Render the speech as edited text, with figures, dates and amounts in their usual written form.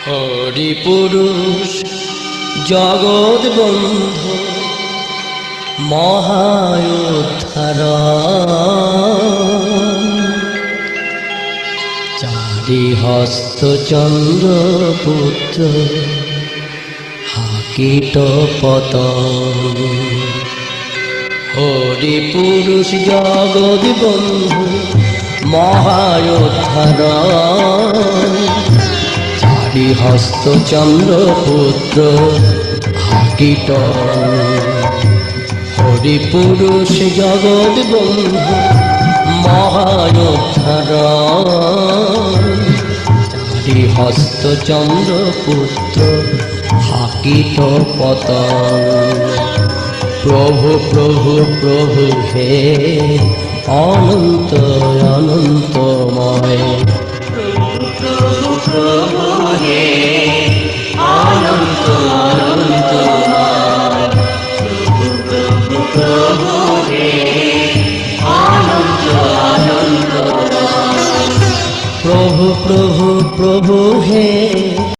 হরি পুরুষ জগৎ বন্ধু মহায়োদ্ধার, চারি হস্ত চন্দ্র পুত্র হাকিট পতন। হরি পুরুষ জগৎ বন্ধু মহায়োদ্ধার, চারি হস্ত চন্দ্র পুত্র হাকিট। হরি পুরুষ জগৎ বন্ধু মহায়োদ্ধার, চারি হস্ত চন্দ্র পুত্র হাকিট পতন। প্রভু প্রভু প্রভু হে অনন্ত অনন্তময়, প্রভু প্রভু হে অনন্ত অনন্তময়, প্রভু প্রভু হে অনন্ত অনন্তময়, প্রভু প্রভু প্রভু হে